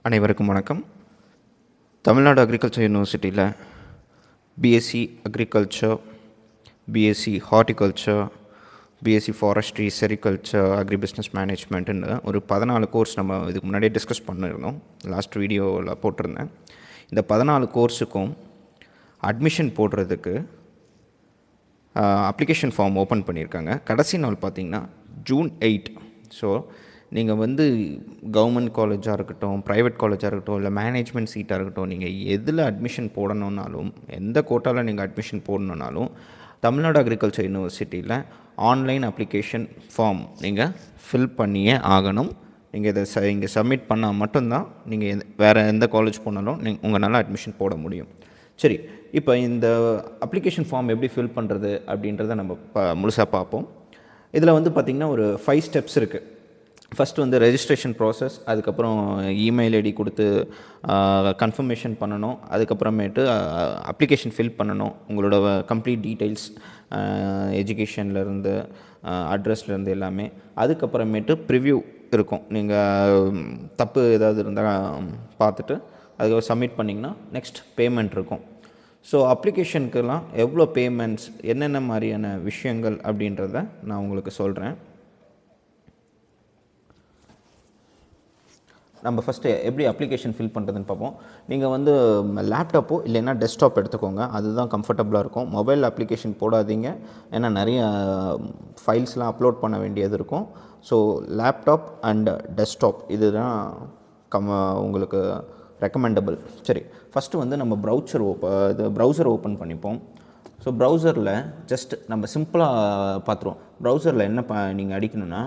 அனைவருக்கும் வணக்கம். தமிழ்நாடு அக்ரிகல்ச்சர் யூனிவர்சிட்டியில் BSc agriculture, BSc horticulture, BSc forestry, sericulture, agri business மேனேஜ்மெண்ட்டுன்னு ஒரு 14 கோர்ஸ் நம்ம இதுக்கு முன்னாடியே டிஸ்கஸ் பண்ணியிருந்தோம். லாஸ்ட் வீடியோவில் போட்டிருந்தேன். இந்த 14 கோர்ஸுக்கும் அட்மிஷன் போடுறதுக்கு அப்ளிகேஷன் ஃபார்ம் ஓப்பன் பண்ணியிருக்காங்க. கடைசி நாள் பார்த்திங்கன்னா June 8. ஸோ நீங்கள் கவர்மெண்ட் காலேஜாக இருக்கட்டும், ப்ரைவேட் காலேஜாக இருக்கட்டும், இல்லை மேனேஜ்மெண்ட் சீட்டாக இருக்கட்டும், நீங்கள் எதில் அட்மிஷன் போடணுன்னாலும், எந்த கோட்டாவில் நீங்கள் அட்மிஷன் போடணுன்னாலும் தமிழ்நாடு அக்ரிகல்ச்சர் யூனிவர்சிட்டியில் ஆன்லைன் அப்ளிகேஷன் ஃபார்ம் நீங்கள் ஃபில் பண்ணியே ஆகணும். நீங்கள் இதை இங்கே சப்மிட் பண்ணால் மட்டும்தான் நீங்கள் வேறு எந்த காலேஜ் போனாலும் உங்களால் அட்மிஷன் போட முடியும். சரி, இப்போ இந்த அப்ளிகேஷன் ஃபார்ம் எப்படி ஃபில் பண்ணுறது அப்படின்றத நம்ம முழுசாக பார்ப்போம். இதில் பார்த்திங்கன்னா ஒரு 5 ஸ்டெப்ஸ் இருக்குது. ஃபஸ்ட்டு ரெஜிஸ்ட்ரேஷன் ப்ராசஸ், அதுக்கப்புறம் இமெயில் ஐடி கொடுத்து கன்ஃபர்மேஷன் பண்ணணும். அதுக்கப்புறமேட்டு அப்ளிகேஷன் ஃபில் பண்ணணும். உங்களோட கம்ப்ளீட் டீட்டெயில்ஸ், எஜுகேஷன்லேருந்து அட்ரஸ்லேருந்து எல்லாமே. அதுக்கப்புறமேட்டு ப்ரிவ்யூ இருக்கும். நீங்கள் தப்பு ஏதாவது இருந்தால் பார்த்துட்டு அதுக்கு சப்மிட் பண்ணிங்கன்னா நெக்ஸ்ட் பேமெண்ட் இருக்கும். ஸோ அப்ளிகேஷனுக்கெல்லாம் எவ்வளோ பேமெண்ட்ஸ், என்னென்ன மாதிரியான விஷயங்கள் அப்படின்றத நான் உங்களுக்கு சொல்கிறேன். நம்ம ஃபஸ்ட்டு எப்படி அப்ளிகேஷன் ஃபில் பண்ணுறதுன்னு பார்ப்போம். நீங்கள் லேப்டாப்போ இல்லைன்னா டெஸ்க்டாப் எடுத்துக்கோங்க, அதுதான் கம்ஃபர்டபுளாக இருக்கும். மொபைல் அப்ளிகேஷன் போடாதீங்க, ஏன்னா நிறைய ஃபைல்ஸ்லாம் அப்லோட் பண்ண வேண்டியது இருக்கும். ஸோ லேப்டாப் அண்ட் டெஸ்க்டாப் இதுதான் உங்களுக்கு ரெக்கமெண்டபிள். சரி, ஃபஸ்ட்டு நம்ம ப்ரௌசர் ஓப்பன் பண்ணிப்போம். ஸோ ப்ரௌசரில் ஜஸ்ட் நம்ம சிம்பிளாக பார்த்துருவோம். ப்ரௌசரில் என்ன நீங்கள் அடிக்கணும்னா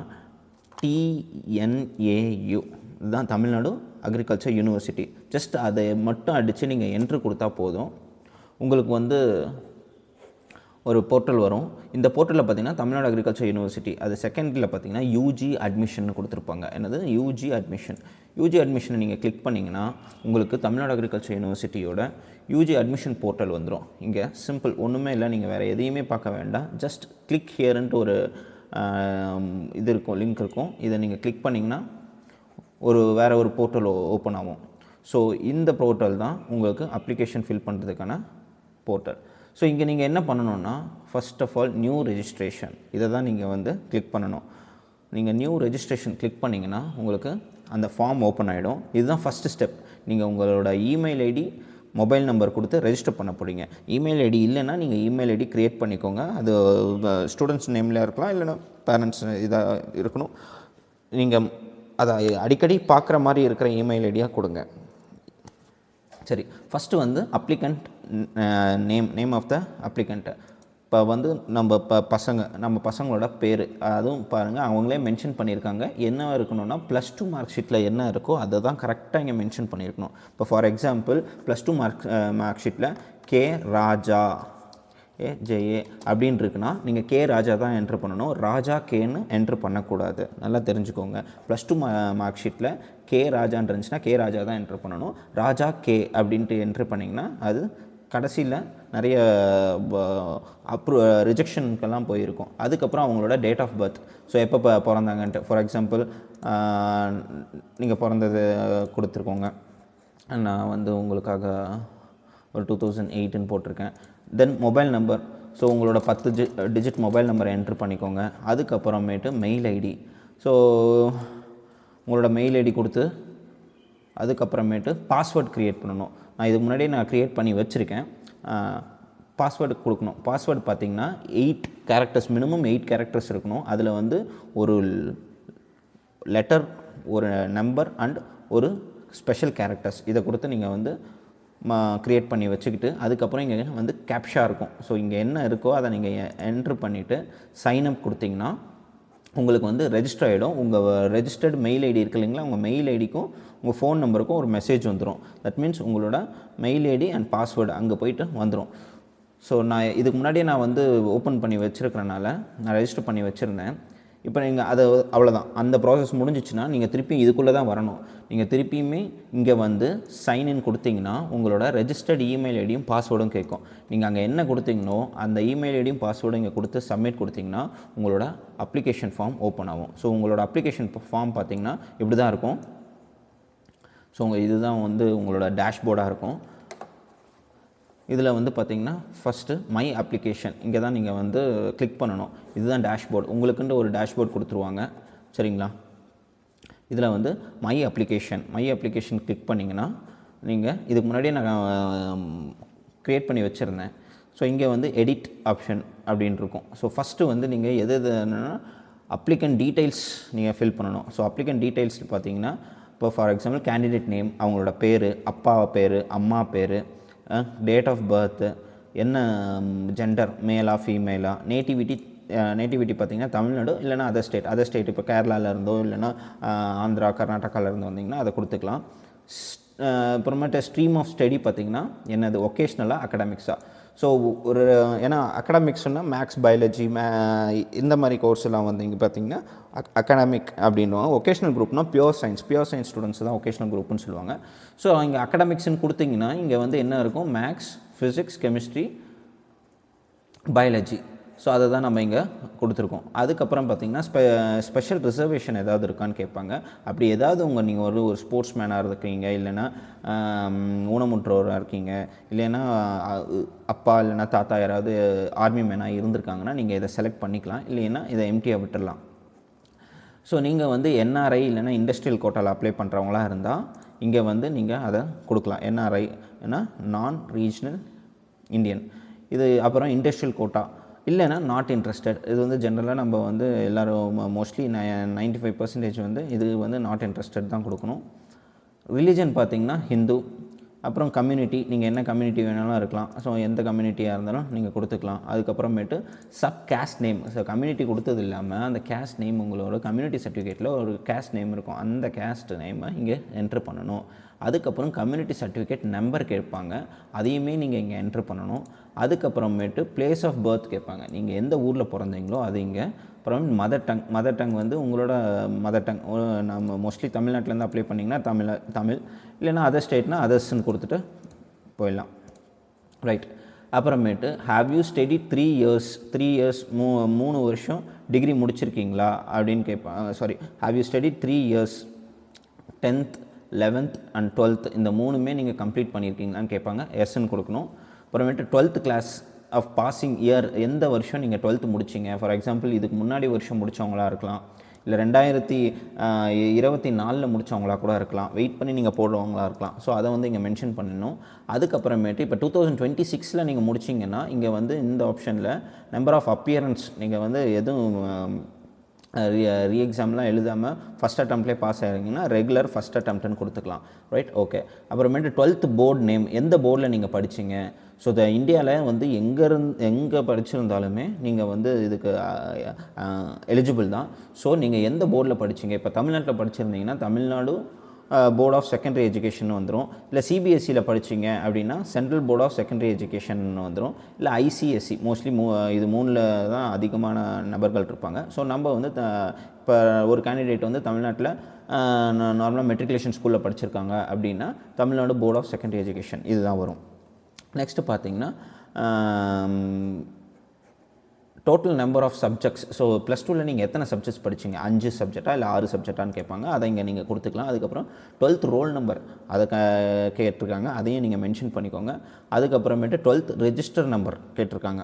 TNAU, இதுதான் தமிழ்நாடு அக்ரிகல்ச்சர் யூனிவர்சிட்டி. ஜஸ்ட் அதை மட்டும் அடித்து நீங்கள் என்ட்ரு கொடுத்தா போதும். உங்களுக்கு ஒரு போர்ட்டல் வரும். இந்த போர்ட்டலில் பார்த்திங்கன்னா தமிழ்நாடு அக்ரிகல்ச்சர் யூனிவர்சிட்டி, அது செகண்டில் பார்த்திங்கன்னா யூஜி அட்மிஷன் கொடுத்துருப்பாங்க. என்னது யூஜி அட்மிஷன். யூஜி அட்மிஷனை நீங்கள் கிளிக் பண்ணிங்கன்னா உங்களுக்கு தமிழ்நாடு அக்ரிகல்ச்சர் யூனிவர்சிட்டியோட யூஜி அட்மிஷன் போர்ட்டல் வந்துடும். இங்கே சிம்பிள், ஒன்றுமே இல்லை, நீங்கள் வேறு எதையுமே பார்க்க வேண்டாம். ஜஸ்ட் கிளிக் ஹியர்ன்ட்டு ஒரு இது இருக்கும், லிங்க் இருக்கும். இதை நீங்கள் கிளிக் பண்ணிங்கன்னா வேறு ஒரு போர்ட்டல் ஓப்பன் ஆகும். ஸோ இந்த போர்ட்டல் தான் உங்களுக்கு அப்ளிகேஷன் ஃபில் பண்ணுறதுக்கான போர்ட்டல். ஸோ இங்கே நீங்கள் என்ன பண்ணணுன்னா, first of all new registration, இதை தான் நீங்கள் கிளிக் பண்ணணும். நீங்கள் நியூ ரெஜிஸ்ட்ரேஷன் கிளிக் பண்ணிங்கன்னா உங்களுக்கு அந்த ஃபார்ம் ஓப்பன் ஆகிடும். இதுதான் ஃபஸ்ட்டு ஸ்டெப். நீங்கள் உங்களோட இமெயில் ஐடி, மொபைல் நம்பர் கொடுத்து ரெஜிஸ்டர் பண்ண போகிறீங்க. இமெயில் ஐடி இல்லைன்னா நீங்கள் இமெயில் ஐடி க்ரியேட் பண்ணிக்கோங்க. அது ஸ்டூடெண்ட்ஸ் நேமில் இருக்கலாம், இல்லைன்னா பேரண்ட்ஸ் இதாக இருக்கணும். நீங்கள் அதை அடிக்கடி பார்க்குற மாதிரி இருக்கிற இமெயில் ஐடியாக கொடுங்க. சரி, first applicant name of the அப்ளிகண்ட்டை இப்போ நம்ம பசங்களோட பேர், அதுவும் பாருங்கள் அவங்களே மென்ஷன் பண்ணியிருக்காங்க. என்ன இருக்கணும்னா +2 மார்க் ஷீட்டில் என்ன இருக்கோ அதை தான் கரெக்டாக இங்கே மென்ஷன் பண்ணியிருக்கணும். இப்போ ஃபார் எக்ஸாம்பிள் +2 மார்க் ஷீட்டில் கே ராஜா AJA அப்படின்னு இருக்குன்னா நீங்கள் கே ராஜா தான் என்ட்ரு பண்ணணும். ராஜா கேன்னு என்ட்ரு பண்ணக்கூடாது, நல்லா தெரிஞ்சுக்கோங்க. +2 மார்க் ஷீட்டில் கே ராஜான்னு இருந்துச்சுன்னா கே ராஜா தான் என்ட்ரு பண்ணணும். ராஜா கே அப்படின்ட்டு என்ட்ரு பண்ணிங்கன்னா அது கடைசியில் நிறைய ரிஜெக்ஷனுக்கெல்லாம் போயிருக்கும். அதுக்கப்புறம் அவங்களோட டேட் ஆஃப் பர்த், ஸோ எப்போ பிறந்தாங்கன்ட்டு, ஃபார் எக்ஸாம்பிள் நீங்கள் பிறந்தது கொடுத்துருக்கோங்க. நான் உங்களுக்காக ஒரு 2008ன்னு போட்டிருக்கேன். தென் மொபைல் நம்பர், ஸோ உங்களோட 10 டிஜிட் மொபைல் நம்பரை என்ட்ரு பண்ணிக்கோங்க. அதுக்கப்புறமேட்டு மெயில் ஐடி, ஸோ உங்களோட மெயில் ஐடி கொடுத்து அதுக்கப்புறமேட்டு பாஸ்வேர்ட் க்ரியேட் பண்ணணும். நான் இதுக்கு முன்னாடியே க்ரியேட் பண்ணி வச்சுருக்கேன். பாஸ்வேர்டு கொடுக்கணும். பாஸ்வேர்டு பார்த்திங்கன்னா 8 கேரக்டர்ஸ், மினிமம் 8 கேரக்டர்ஸ் இருக்கணும். அதில் ஒரு லெட்டர், ஒரு நம்பர் அண்ட் ஒரு ஸ்பெஷல் கேரக்டர்ஸ், இதை கொடுத்து நீங்கள் க்ரியேட் பண்ணி வச்சுக்கிட்டு அதுக்கப்புறம் இங்கே கேப்ஷா இருக்கும். ஸோ இங்கே என்ன இருக்கோ அதை நீங்கள் என்ட்ரு பண்ணிவிட்டு சைன்அப் கொடுத்தீங்கன்னா உங்களுக்கு ரெஜிஸ்டர் ஆகிடும். உங்கள் ரெஜிஸ்டர்டு மெயில் ஐடி இருக்கு இல்லைங்களா, உங்கள் மெயில் ஐடிக்கும் உங்கள் ஃபோன் நம்பருக்கும் ஒரு மெசேஜ் வந்துடும். தட் மீன்ஸ் உங்களோட மெயில் ஐடி அண்ட் பாஸ்வேர்டு அங்கே போய்ட்டு வந்துடும். ஸோ நான் இதுக்கு முன்னாடியே ஓப்பன் பண்ணி வச்சுருக்கிறனால நான் ரெஜிஸ்டர் பண்ணி வச்சுருந்தேன். இப்போ நீங்கள் அதை அவ்வளோதான், அந்த ப்ராசஸ் முடிஞ்சிச்சுன்னா நீங்கள் திருப்பி இதுக்குள்ளே தான் வரணும். நீங்கள் திருப்பியுமே இங்கே சைன்இன் கொடுத்தீங்கன்னா உங்களோட ரெஜிஸ்டர்ட் இமெயில் ஐடியும் பாஸ்வேர்டும் கேட்கும். நீங்கள் அங்கே என்ன கொடுத்தீங்களோ அந்த இமெயில் ஐடியும் பாஸ்வேர்டும் இங்கே கொடுத்து சப்மிட் கொடுத்தீங்கன்னா உங்களோட அப்ளிகேஷன் ஃபார்ம் ஓப்பன் ஆகும். ஸோ உங்களோட அப்ளிகேஷன் ஃபார்ம் பார்த்திங்கன்னா இப்படி தான் இருக்கும். ஸோ இதுதான் வந்து உங்களோட டேஷ்போர்டாக இருக்கும். இதில் வந்து பார்த்திங்கன்னா ஃபஸ்ட்டு மை அப்ளிகேஷன் இங்கே தான் நீங்கள் வந்து கிளிக் பண்ணணும். இதுதான் டேஷ்போர்ட். உங்களுக்குன்ட்டு ஒரு டேஷ்போர்ட் கொடுத்துருவாங்க, சரிங்களா. இதில் வந்து மை அப்ளிகேஷன் கிளிக் பண்ணிங்கன்னா நீங்கள் இதுக்கு முன்னாடியே நான் க்ரியேட் பண்ணி வச்சுருந்தேன். ஸோ இங்கே வந்து எடிட் ஆப்ஷன் அப்படின்னு இருக்கும். ஸோ ஃபஸ்ட்டு வந்து நீங்கள் எது என்னென்னா அப்ளிகண்ட் டீட்டெயில்ஸ் நீங்கள் ஃபில் பண்ணணும். ஸோ அப்ளிகண்ட் டீட்டெயில்ஸ் பார்த்தீங்கன்னா இப்போ ஃபார் எக்ஸாம்பிள் கேண்டிடேட் நேம், அவங்களோட பேர், அப்பா பேர், அம்மா பேர், டேட் ஆஃப் பர்த்து, என்ன ஜெண்டர், மேலா ஃபீமேலா, நேட்டிவிட்டி பார்த்திங்கன்னா தமிழ்நாடு இல்லைனா அதர் ஸ்டேட் இப்போ கேரளாவில் இருந்தோ இல்லைனா ஆந்திரா கர்நாடகாவில் இருந்து வந்திங்கன்னா அதை கொடுத்துக்கலாம். அப்புறமேட்டு ஸ்ட்ரீம் ஆஃப் ஸ்டடி பார்த்திங்கன்னா என்னது ஒகேஷ்னலாக அகடமிக்ஸாக. ஸோ ஒரு ஏன்னா அகடமிக்ஸ்னால் மேக்ஸ், பயாலஜி, இந்த மாதிரி கோர்ஸ் எல்லாம் வந்து இங்கே பார்த்திங்கன்னா அகடமிக் அப்படின்வாங்க. ஒகேஷ்னல் குரூப்னால் பியூர் சயின்ஸ் ஸ்டூடெண்ட்ஸ் தான் ஒகேஷ்னல் குரூப்னு சொல்லுவாங்க. ஸோ இங்கே அகடமிக்ஸ்னு கொடுத்திங்கன்னா இங்கே வந்து என்ன இருக்கும், maths, physics, chemistry, biology. So அதை தான் நம்ம இங்கே கொடுத்துருக்கோம். அதுக்கப்புறம் பார்த்திங்கன்னா ஸ்பெஷல் ரிசர்வேஷன் ஏதாவது இருக்கான்னு கேட்பாங்க. அப்படி ஏதாவது நீங்கள் ஒரு ஸ்போர்ட்ஸ் மேனாக இருக்கீங்க, இல்லைன்னா ஊனமுற்றோராக இருக்கீங்க, இல்லைன்னா அப்பா இல்லைன்னா தாத்தா யாராவது ஆர்மி மேனாக இருந்திருக்காங்கன்னா நீங்கள் இதை செலக்ட் பண்ணிக்கலாம், இல்லைன்னா இதை எம்டியாக விட்டுடலாம். ஸோ நீங்கள் வந்து என்ஆர்ஐ இல்லைன்னா இண்டஸ்ட்ரியல் கோட்டாவில் அப்ளை பண்ணுறவங்களாக இருந்தால் இங்கே வந்து நீங்கள் அதை கொடுக்கலாம். என்ஆர்ஐ ஏன்னா நான் ரீஜனல் இந்தியன். இது அப்புறம் இண்டஸ்ட்ரியல் கோட்டா இல்லைன்னா நாட் இன்ட்ரெஸ்டட். இது வந்து ஜென்ரலாக நம்ம வந்து எல்லோரும் மோஸ்ட்லி 95% வந்து இது வந்து நாட் இன்ட்ரெஸ்டட் தான் கொடுக்கணும். ரிலீஜன் பார்த்திங்கன்னா ஹிந்து. அப்புறம் கம்யூனிட்டி, நீங்கள் என்ன கம்யூனிட்டி வேணாலும் இருக்கலாம். ஸோ எந்த கம்யூனிட்டியாக இருந்தாலும் நீங்கள் கொடுத்துக்கலாம். அதுக்கப்புறமேட்டு sub caste name. So community கொடுத்தது இல்லாமல் அந்த கேஸ்ட் நேம் உங்களோட கம்யூனிட்டி சர்டிஃபிகேட்டில் ஒரு கேஸ்ட் நேம் இருக்கும், அந்த கேஸ்ட் நேமை இங்கே என்ட்ரு பண்ணணும். அதுக்கப்புறம் கம்யூனிட்டி சர்டிஃபிகேட் நம்பர் கேட்பாங்க, அதையுமே நீங்கள் இங்கே என்ட்ரு பண்ணணும். அதுக்கப்புறமேட்டு பிளேஸ் ஆஃப் பர்த் கேட்பாங்க, நீங்கள் எந்த ஊரில் பிறந்தீங்களோ அது இங்கே. அப்புறம் மதர் டங் வந்து உங்களோட மதர் டங். நம்ம மோஸ்ட்லி தமிழ்நாட்டிலேருந்து அப்ளை பண்ணிங்கன்னா தமிழ் இல்லைன்னா அதர் ஸ்டேட்னா அதர்ஸ்ன்னு கொடுத்துட்டு போயிடலாம், ரைட். அப்புறமேட்டு ஹாவ் யூ ஸ்டடி 3 இயர்ஸ் 3 வருஷம் டிகிரி முடிச்சிருக்கீங்களா அப்படின்னு கேட்பாங்க. Have you study 3 years 10th 11th and 12th இந்த 3மே நீங்கள் கம்ப்ளீட் பண்ணியிருக்கீங்களான்னு கேட்பாங்க, எஸ்ன்னு கொடுக்கணும். அப்புறமேட்டு 12th class of passing year, எந்த வருஷம் நீங்கள் 12th முடிச்சிங்க. ஃபார் எக்ஸாம்பிள் இதுக்கு முன்னாடி வருஷம் முடித்தவங்களாக இருக்கலாம், இல்லை 2024 முடித்தவங்களாக கூட இருக்கலாம், வெயிட் பண்ணி நீங்கள் போடுறவங்களாக இருக்கலாம். ஸோ அதை வந்து இங்கே மென்ஷன் பண்ணணும். அதுக்கப்புறமேட்டு இப்போ 2026 நீங்கள் முடிச்சிங்கன்னா இங்கே வந்து இந்த ஆப்ஷனில் நம்பர் ஆஃப் அப்பியரன்ஸ் நீங்கள் வந்து எதுவும் ரீஎக்ஸாம்லாம் எழுதாமல் ஃபஸ்ட் அட்டம்ப்ட்லேயே பாஸ் ஆகிருங்கன்னா ரெகுலர் ஃபஸ்ட் அட்டம்ப்ட்னு கொடுத்துக்கலாம், ரைட். ஓகே. அப்புறமேட்டு 12th போர்டு நேம், எந்த போர்டில் நீங்கள் படிச்சிங்க. ஸோ இந்தியாவில் வந்து எங்கே படிச்சிருந்தாலுமே நீங்கள் வந்து இதுக்கு எலிஜிபிள் தான். ஸோ நீங்கள் எந்த போர்டில் படிச்சிங்க. இப்போ தமிழ்நாட்டில் படிச்சிருந்தீங்கன்னா Tamil Nadu board of secondary education வந்துடும். இல்லை சிபிஎஸ்சியில் படிச்சிங்க அப்படின்னா central board of secondary education வந்துடும். இல்லை ஐசிஎஸ்சி, மோஸ்ட்லி இது 3ல் தான் அதிகமான நபர்கள் இருப்பாங்க. ஸோ நம்ம வந்து இப்போ ஒரு கேண்டிடேட் வந்து தமிழ்நாட்டில் நார்மலாக மெட்ரிகுலேஷன் ஸ்கூலில் படிச்சிருக்காங்க அப்படின்னா Tamil Nadu board of secondary education இதுதான் வரும். நெக்ஸ்ட்டு பார்த்திங்கன்னா total number of subjects. So +2ல் நீங்கள் எத்தனை சப்ஜெக்ட்ஸ் படிச்சிங்க, 5 சப்ஜெக்டா இல்லை 6 சப்ஜெக்டான்னு கேட்பாங்க, அதை இங்கே நீங்கள் கொடுத்துக்கலாம். அதுக்கப்புறம் 12th ரோல் நம்பர் அதை கேட்டிருக்காங்க, அதையும் நீங்கள் மென்ஷன் பண்ணிக்கோங்க. அதுக்கப்புறமேட்டு 12th ரெஜிஸ்டர் நம்பர் கேட்டிருக்காங்க,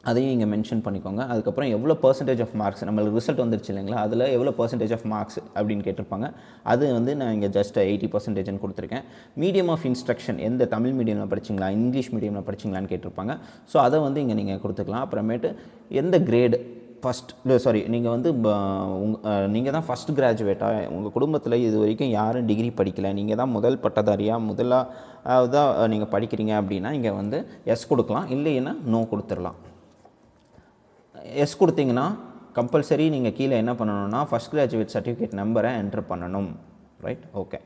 அதையும் இங்கே மென்ஷன் பண்ணிக்கோங்க. அதுக்கப்புறம் எவ்வளோ % ஆஃப் மார்க்ஸ், நம்மளுக்கு ரிசல்ட் வந்துருச்சு இல்லைங்களா, அதில் எவ்வளோ % ஆஃப் மார்க்ஸ் அப்படின்னு கேட்டிருப்பாங்க. அது வந்து நான் இங்கே ஜஸ்ட் 80% கொடுத்துருக்கேன். மீடியம் ஆஃப் இன்ஸ்ட்ரக்ஷன், எந்த தமிழ் மீடியமில் படிச்சிங்களா இங்கிலீஷ் மீடியமில் படிச்சிங்களான்னு கேட்டிருப்பாங்க. ஸோ அதை வந்து இங்கே நீங்கள் கொடுத்துக்கலாம். அப்புறமேட்டு எந்த கிரேடு நீங்கள் வந்து நீங்கள் தான் ஃபஸ்ட் கிராஜுவேட்டாக, உங்கள் குடும்பத்தில் இது வரைக்கும் யாரும் டிகிரி படிக்கலை, நீங்கள் தான் முதல் பட்டதாரியாக முதலாவதாக நீங்கள் படிக்கிறீங்க அப்படின்னா இங்கே வந்து எஸ் கொடுக்கலாம், இல்லைன்னா நோ கொடுத்துடலாம். எஸ் கொடுத்தீங்கன்னா கம்பல்சரி நீங்கள் கீழே என்ன பண்ணணும்னா ஃபஸ்ட் கிராஜுவேட் சர்டிஃபிகேட் நம்பரை என்ட்ரு பண்ணணும், ரைட். ஓகே.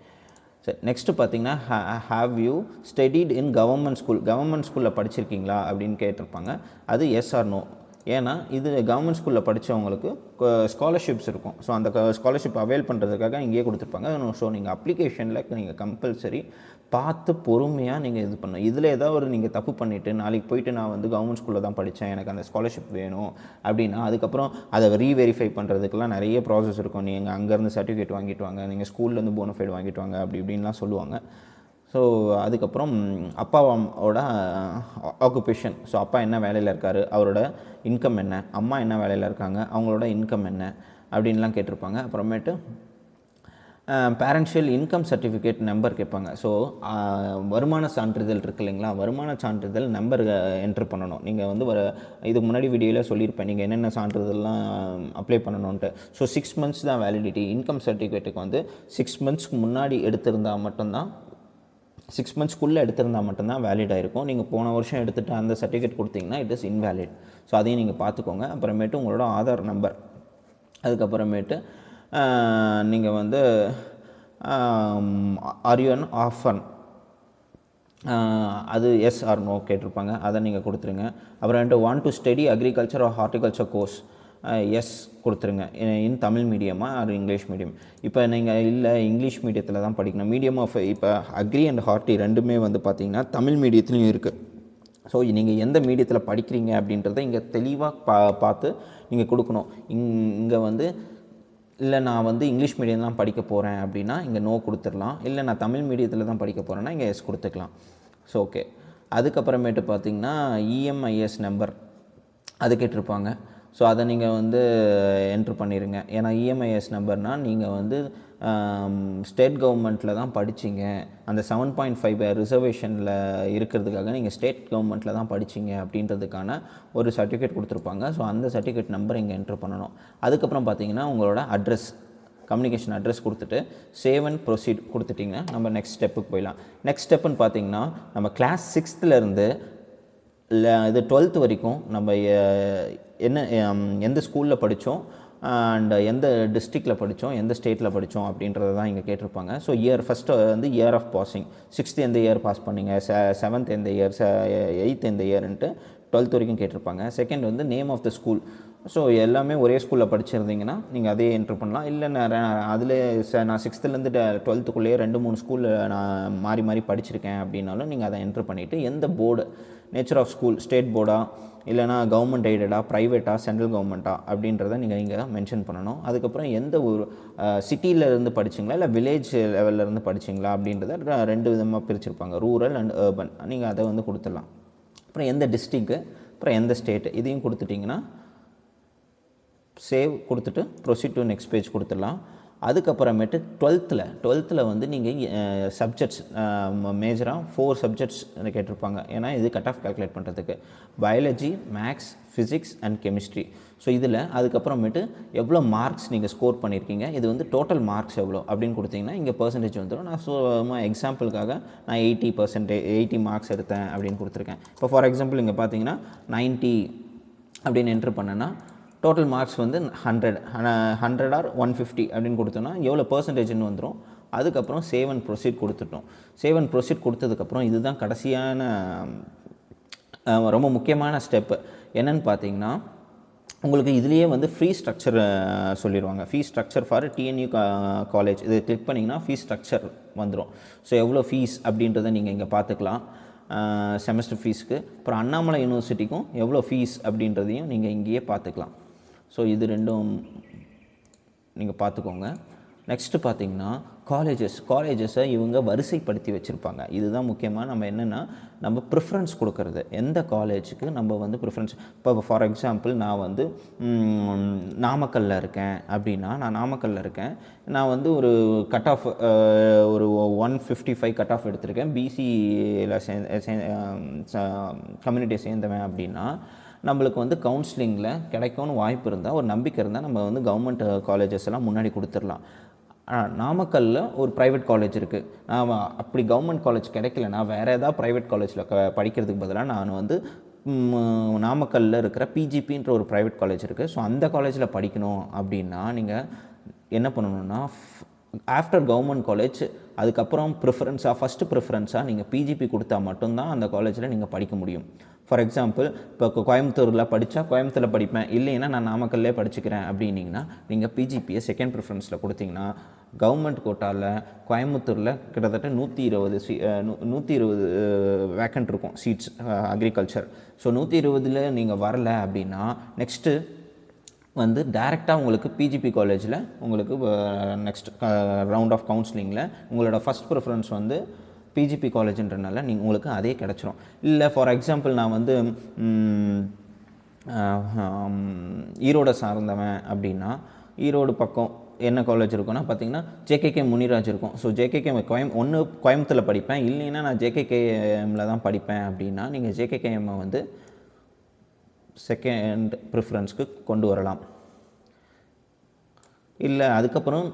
சரி, நெக்ஸ்ட்டு பார்த்தீங்கன்னா have you studied in government ஸ்கூலில் படிச்சிருக்கீங்களா அப்படின்னு கேட்டிருப்பாங்க. அது எஸ் ஆர் நோ. ஏன்னா இது கவர்மெண்ட் ஸ்கூலில் படித்தவங்களுக்கு ஸ்காலர்ஷிப்ஸ் இருக்கும். ஸோ அந்த ஸ்காலர்ஷிப் அவைல் பண்ணுறதுக்காக இங்கேயே கொடுத்துருப்பாங்க. ஸோ நீங்கள் அப்ளிகேஷனில் நீங்கள் கம்பல்சரி பார்த்து பொறுமையாக நீங்கள் இது பண்ணணும். இதில் ஏதாவது ஒரு நீங்கள் தப்பு பண்ணிவிட்டு நாளைக்கு போயிட்டு நான் வந்து கவர்மெண்ட் ஸ்கூலில் தான் படித்தேன், எனக்கு அந்த ஸ்காலர்ஷிப் வேணும் அப்படின்னா அதுக்கப்புறம் அதை ரீவெரிஃபை பண்ணுறதுக்கெலாம் நிறைய ப்ராசஸ் இருக்கும். நீங்கள் அங்கேருந்து சர்டிஃபிகேட் வாங்கிட்டு வாங்க, நீங்கள் ஸ்கூல்லேருந்து போனஃபைட் வாங்கிட்டு வாங்க அப்படி இப்படின்லாம் சொல்லுவாங்க. ஸோ அதுக்கப்புறம் அப்பாவோட ஆக்குபேஷன், ஸோ அப்பா என்ன வேலையில் இருக்கார், அவரோட இன்கம் என்ன, அம்மா என்ன வேலையில் இருக்காங்க, அவங்களோட இன்கம் என்ன அப்படின்லாம் கேட்டிருப்பாங்க. அப்புறமேட்டு பேரன்ஷியல் இன்கம் சர்டிஃபிகேட் நம்பர் கேட்பாங்க. ஸோ வருமான சான்றிதழ் இருக்குது இல்லைங்களா, வருமான சான்றிதழ் நம்பர் என்ட்ரு பண்ணணும். நீங்கள் வந்து இதுக்கு முன்னாடி வீடியோவில் சொல்லியிருப்பேன் நீங்கள் என்னென்ன சான்றிதழ்லாம் அப்ளை பண்ணணுன்ட்டு. ஸோ 6 months தான் வேலிடிட்டி. இன்கம் சர்டிஃபிகேட்டுக்கு வந்து 6 monthsக்கு முன்னாடி எடுத்திருந்தால் மட்டும்தான், 6 monthsக்குள்ளே எடுத்திருந்தால் மட்டும்தான் வேலிட் ஆகிருக்கும். நீங்கள் போன வருஷம் எடுத்துகிட்டு அந்த சர்டிஃபிகேட் கொடுத்தீங்கன்னா இட் இஸ் இன்வேலிட். ஸோ அதையும் நீங்கள் பார்த்துக்கோங்க. அப்புறமேட்டு உங்களோட ஆதார் நம்பர், அதுக்கப்புறமேட்டு நீங்கள் வந்து ஆர் யூ அன் ஆஃபன், அது எஸ் ஆர் நோ கேட்டிருப்பாங்க, அதை நீங்கள் கொடுத்துருங்க. அப்புறமேட்டு want to study agriculture or horticulture course, yes கொடுத்துருங்க. இன் தமிழ் மீடியமா ஆர் இங்கிலீஷ் மீடியம். இப்போ நீங்கள் இல்லை இங்கிலீஷ் மீடியத்தில் தான் படிக்கணும், மீடியம் ஆஃப் இப்போ அக்ரி அண்ட் ஹார்ட்டி ரெண்டுமே வந்து பார்த்திங்கன்னா தமிழ் மீடியத்துலையும் இருக்குது. ஸோ நீங்கள் எந்த மீடியத்தில் படிக்கிறீங்க அப்படின்றத இங்கே தெளிவாக பார்த்து நீங்கள் கொடுக்கணும். இங்கே வந்து இல்லை நான் வந்து இங்கிலீஷ் மீடியம் தான் படிக்க போகிறேன் அப்படின்னா இங்கே நோ கொடுத்துடலாம். இல்லை நான் தமிழ் மீடியத்தில் தான் படிக்க போகிறேன்னா இங்கே எஸ் கொடுத்துக்கலாம். So okay. அதுக்கப்புறமேட்டு பார்த்திங்கன்னா இஎம்ஐஎஸ் நம்பர் அது கேட்டிருப்பாங்க. ஸோ அதை நீங்கள் வந்து என்ட்ரு பண்ணிடுங்க. ஏன்னா இஎம்ஐஎஸ் நம்பர்னால் நீங்கள் வந்து ஸ்டேட் கவர்மெண்ட்டில் தான் படிச்சிங்க, அந்த 7.5 ரிசர்வேஷனில் இருக்கிறதுக்காக நீங்கள் ஸ்டேட் கவர்மெண்ட்டில் தான் படிச்சிங்க அப்படின்றதுக்கான ஒரு சர்டிஃபிகேட் கொடுத்துருப்பாங்க. ஸோ அந்த சர்டிஃபிகேட் நம்பர் இங்கே என்ட்ரு பண்ணணும். அதுக்கப்புறம் பார்த்தீங்கன்னா உங்களோட அட்ரஸ், கம்யூனிகேஷன் அட்ரஸ் கொடுத்துட்டு சேவ் அண்ட் ப்ரொசீட் கொடுத்துட்டிங்கன்னா நம்ம நெக்ஸ்ட் ஸ்டெப்புக்கு போயிடலாம். நெக்ஸ்ட் ஸ்டெப்புன்னு பார்த்தீங்கன்னா நம்ம கிளாஸ் 6th இல்லை இது 12th வரைக்கும் நம்ம எந்த ஸ்கூலில் படித்தோம் அண்ட் எந்த டிஸ்ட்ரிக்டில் படித்தோம், எந்த ஸ்டேட்டில் படித்தோம் அப்படின்றத தான் இங்கே கேட்டிருப்பாங்க. ஸோ ஃபஸ்ட்டு வந்து இயர் ஆஃப் பாசிங், 6th எந்த இயர் பாஸ் பண்ணிங்க, 7th எந்த இயர், 8th எந்த இயர்ன்ட்டு 12th வரைக்கும் கேட்டிருப்பாங்க. செகண்ட் வந்து name of the school. So எல்லாமே ஒரே ஸ்கூலில் படிச்சிருந்தீங்கன்னா நீங்கள் அதே என்ட்ரு பண்ணலாம். இல்லை நான் அதில் நான் 6thலேருந்து 12thக்குள்ளேயே 2-3 ஸ்கூலில் நான் மாறி மாறி படிச்சிருக்கேன் அப்படின்னாலும் நீங்கள் அதை என்ட்ரு பண்ணிவிட்டு எந்த board, nature of school, state போர்டா இல்லைனா கவர்மெண்ட் எய்டடா, ப்ரைவேட்டா, சென்ட்ரல் கவர்மெண்ட்டா அப்படின்றத நீங்கள் இங்கே மென்ஷன் பண்ணணும். அதுக்கப்புறம் எந்த ஒரு சிட்டியிலேருந்து படிச்சிங்களா இல்லை வில்லேஜ் லெவல்லேருந்து படிச்சிங்களா அப்படின்றத 2 விதமாக பிரிச்சிருப்பாங்க, ரூரல் அண்ட் அர்பன். நீங்கள் அதை வந்து கொடுத்துடலாம். அப்புறம் எந்த டிஸ்ட்ரிக்ட்டு, அப்புறம் எந்த ஸ்டேட்டு, இதையும் கொடுத்துட்டிங்கன்னா சேவ் கொடுத்துட்டு ப்ரொசீட் டு நெக்ஸ்ட் பேஜ் கொடுத்துடலாம். அதுக்கப்புறமேட்டு 12th வந்து நீங்கள் சப்ஜெக்ட்ஸ் மேஜராக 4 சப்ஜெக்ட்ஸ் கேட்டிருப்பாங்க. ஏன்னா இது கட் ஆஃப் கால்குலேட் பண்ணுறதுக்கு biology, maths, physics and chemistry. So இதில் அதுக்கப்புறமேட்டு எவ்வளோ மார்க்ஸ் நீங்கள் ஸ்கோர் பண்ணியிருக்கீங்க, இது வந்து டோட்டல் மார்க்ஸ் எவ்வளோ அப்படின்னு கொடுத்தீங்கன்னா இங்கே பர்சன்டேஜ் வந்துடும். நான் சும்மா எக்ஸாம்பிளுக்காக நான் 80 மார்க்ஸ் எடுத்தேன் அப்படின்னு கொடுத்துருக்கேன். இப்போ ஃபார் எக்ஸாம்பிள் இங்கே பார்த்தீங்கன்னா 90 அப்படின்னு என்ட்ரு பண்ணேன்னா டோட்டல் மார்க்ஸ் வந்து 100 ஆர் 150 அப்படின்னு கொடுத்தோன்னா எவ்வளோ பர்சன்டேஜ்னு வந்துடும். அதுக்கப்புறம் சேவ் அண்ட் ப்ரொசீட் கொடுத்துட்டோம். சேவ் அண்ட் ப்ரொசீட் கொடுத்ததுக்கப்புறம் இதுதான் கடைசியான ரொம்ப முக்கியமான ஸ்டெப்பு. என்னென்னு பார்த்தீங்கன்னா உங்களுக்கு இதுலேயே வந்து ஃபீஸ் ஸ்ட்ரக்சர் சொல்லிடுவாங்க. Fees structure for TNU college இது கிளிக் பண்ணிங்கன்னா ஃபீஸ் ஸ்ட்ரக்சர் வந்துடும். ஸோ எவ்வளோ ஃபீஸ் அப்படின்றத நீங்கள் இங்கே பார்த்துக்கலாம். செமஸ்டர் ஃபீஸுக்கு, அப்புறம் அண்ணாமலை யூனிவர்சிட்டிக்கும் எவ்வளோ ஃபீஸ் அப்படின்றதையும் நீங்கள் இங்கேயே பார்த்துக்கலாம். ஸோ இது ரெண்டும் நீங்கள் பார்த்துக்கோங்க. நெக்ஸ்ட்டு பார்த்தீங்கன்னா காலேஜஸை இவங்க வரிசைப்படுத்தி வச்சுருப்பாங்க. இதுதான் முக்கியமாக நம்ம என்னென்னா நம்ம ப்ரிஃபரன்ஸ் கொடுக்கறது, எந்த காலேஜுக்கு நம்ம வந்து ப்ரிஃபரன்ஸ். இப்போ ஃபார் எக்ஸாம்பிள் நான் வந்து நாமக்கல்லில் இருக்கேன் அப்படின்னா, நான் வந்து ஒரு கட் ஆஃப் ஒரு 155 கட் ஆஃப் எடுத்திருக்கேன், பிசியில் கம்யூனிட்டியை சேர்ந்தவன் அப்படின்னா நம்மளுக்கு வந்து கவுன்சிலிங்கில் கிடைக்கும்னு வாய்ப்பு இருந்தால், ஒரு நம்பிக்கை இருந்தால் நம்ம வந்து கவர்மெண்ட் காலேஜஸ் எல்லாம் முன்னாடி கொடுத்துடலாம். நாமக்கல்லில் ஒரு ப்ரைவேட் காலேஜ் இருக்குது, நான் அப்படி கவர்மெண்ட் காலேஜ் கிடைக்கலனா வேறு ஏதாவது ப்ரைவேட் காலேஜில் படிக்கிறதுக்கு பதிலாக நான் வந்து நாமக்கல்லில் இருக்கிற பிஜிபின்ற ஒரு ப்ரைவேட் காலேஜ் இருக்குது, ஸோ அந்த காலேஜில் படிக்கணும் அப்படின்னா நீங்கள் என்ன பண்ணணுன்னா ஆஃப்டர் கவர்மெண்ட் காலேஜ் அதுக்கப்புறம் ஃபஸ்ட்டு ப்ரிஃபரன்ஸாக நீங்கள் பிஜிபி கொடுத்தா மட்டும்தான் அந்த காலேஜில் நீங்கள் படிக்க முடியும். ஃபார் எக்ஸாம்பிள் இப்போ கோயம்புத்தூரில் படித்தா கோயம்புத்தூரில் படிப்பேன், இல்லைன்னா நான் நாமக்கல்லே படிச்சுக்கிறேன் அப்படின்னிங்கன்னா நீங்கள் பிஜிபியை செகண்ட் ப்ரிஃபரன்ஸில் கொடுத்தீங்கன்னா கவர்மெண்ட் கோட்டாவில் கோயம்புத்தூரில் கிட்டத்தட்ட 120 வேக்கண்ட் இருக்கும் சீட்ஸ் அக்ரிகல்ச்சர். ஸோ 120ல் நீங்கள் வரலை அப்படின்னா நெக்ஸ்ட்டு வந்து டைரெக்டாக உங்களுக்கு பிஜிபி காலேஜில் உங்களுக்கு நெக்ஸ்ட் ரவுண்ட் ஆஃப் கவுன்சிலிங்கில் உங்களோட ஃபஸ்ட் ப்ரிஃபரன்ஸ் வந்து பிஜிபி காலேஜுன்றனால உங்களுக்கு அதே கிடச்சிரும். இல்லை ஃபார் எக்ஸாம்பிள் நான் வந்து ஈரோடை சார்ந்தவன் அப்படின்னா ஈரோடு பக்கம் என்ன காலேஜ் இருக்குன்னா பார்த்தீங்கன்னா ஜேகேகே முனிராஜ் இருக்கும். ஸோ ஜேகேகே கோயம்புத்தூரில் படிப்பேன், இல்லைன்னா நான் ஜேகேகேஎம்மில் தான் படிப்பேன் அப்படின்னா நீங்கள் ஜேகேகேஎம்மை வந்து செகண்ட் ப்ரிஃபரன்ஸ்க்கு கொண்டு வரலாம். இல்லை அதுக்கப்புறம்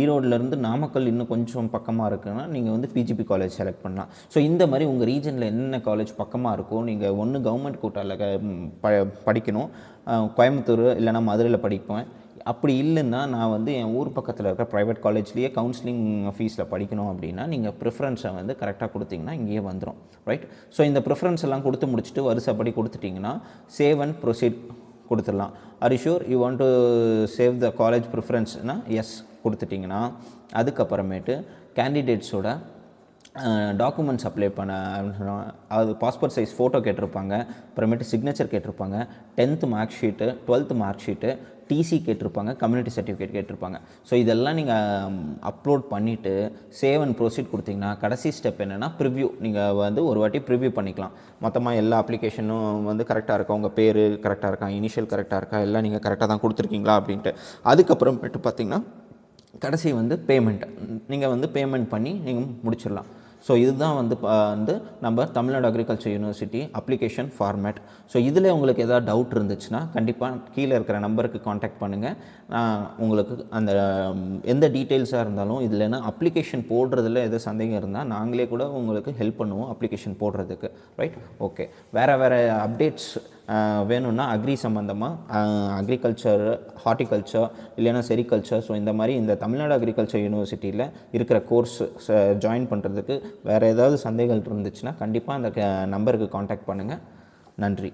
ஈரோடுலேருந்து நாமக்கல் இன்னும் கொஞ்சம் பக்கமாக இருக்குன்னா நீங்கள் வந்து பிஜிபி காலேஜ் செலக்ட் பண்ணலாம். ஸோ இந்த மாதிரி உங்கள் ரீஜனில் என்னென்ன காலேஜ் பக்கமாக இருக்கோ நீங்கள் ஒன்று கவர்மெண்ட் கோட்டாவில் படிக்கணும், கோயம்புத்தூர் இல்லைனா மதுரையில் படிப்பேன். அப்படி இல்லைன்னா நான் வந்து என் ஊர் பக்கத்தில் இருக்கிற ப்ரைவேட் காலேஜ்லேயே கவுன்சிலிங் ஃபீஸில் படிக்கணும் அப்படின்னா நீங்கள் ப்ரிஃபரன்ஸை வந்து கரெக்டாக கொடுத்தீங்கன்னா இங்கேயே வந்துடும், ரைட். ஸோ இந்த ப்ரிஃபரன்ஸ் எல்லாம் கொடுத்து முடிச்சுட்டு வரிசைப்படி கொடுத்துட்டிங்கன்னா சேவ் அண்ட் ப்ரொசீட் கொடுத்துடலாம். Are you sure you want to save the college ப்ரிஃபரன்ஸ்னால் எஸ் கொடுத்துட்டிங்கன்னா அதுக்கப்புறமேட்டு கேண்டிடேட்ஸோட டாக்குமெண்ட்ஸ் அப்ளை பண்ண, அது பாஸ்போர்ட் சைஸ் ஃபோட்டோ கேட்டிருப்பாங்க, அப்புறமேட்டு சிக்னேச்சர் கேட்டிருப்பாங்க, 10th mark sheet, 12th mark sheet, TC கேட்டிருப்பாங்க, கம்யூனிட்டி சர்டிஃபிகேட் கேட்டிருப்பாங்க. ஸோ இதெல்லாம் நீங்கள் அப்லோட் பண்ணிவிட்டு சேவ் அண்ட் ப்ரொசீட் கொடுத்தீங்கன்னா கடைசி ஸ்டெப் என்னென்னா ப்ரிவ்யூ. நீங்கள் வந்து ஒரு வாட்டி ப்ரிவ்யூ பண்ணிக்கலாம், மொத்தமாக எல்லா அப்ளிகேஷனும் வந்து கரெக்டாக இருக்கா, உங்கள் பேர் கரெக்டாக இருக்கா, இனிஷியல் கரெக்டாக இருக்கா, எல்லாம் நீங்கள் கரெக்டாக தான் கொடுத்துருக்கீங்களா அப்படின்ட்டு. அதுக்கப்புறமேட்டு பார்த்திங்கன்னா கடைசி வந்து பேமெண்ட், நீங்கள் வந்து பேமெண்ட் பண்ணி நீங்கள் முடிச்சிடலாம். ஸோ இதுதான் வந்து நம்ம Tamil Nadu agriculture university application format. So இதில் உங்களுக்கு எதாவது டவுட் இருந்துச்சுன்னா கண்டிப்பாக கீழே இருக்கிற நம்பருக்கு காண்டாக்ட் பண்ணுங்கள். உங்களுக்கு அந்த எந்த டீட்டெயில்ஸாக இருந்தாலும் இதில்னா அப்ளிகேஷன் போடுறதுல எதாவது சந்தேகம் இருந்தால் நாங்களே கூட உங்களுக்கு ஹெல்ப் பண்ணுவோம் அப்ளிகேஷன் போடுறதுக்கு, ரைட். ஓகே, வேறு அப்டேட்ஸ் வேணும்னா அக்ரி சம்மந்தமாக அக்ரிகல்ச்சர், ஹார்டிகல்ச்சர் இல்லைன்னா செரிகல்ச்சர், ஸோ இந்த மாதிரி இந்த தமிழ்நாடு அக்ரிகல்ச்சர் யூனிவர்சிட்டியில் இருக்கிற கோர்ஸ் ஜாயின் பண்ணுறதுக்கு வேறு ஏதாவது சந்தேகங்கள் இருந்துச்சுன்னா கண்டிப்பாக அந்த நம்பருக்கு காண்டாக்ட் பண்ணுங்கள். நன்றி.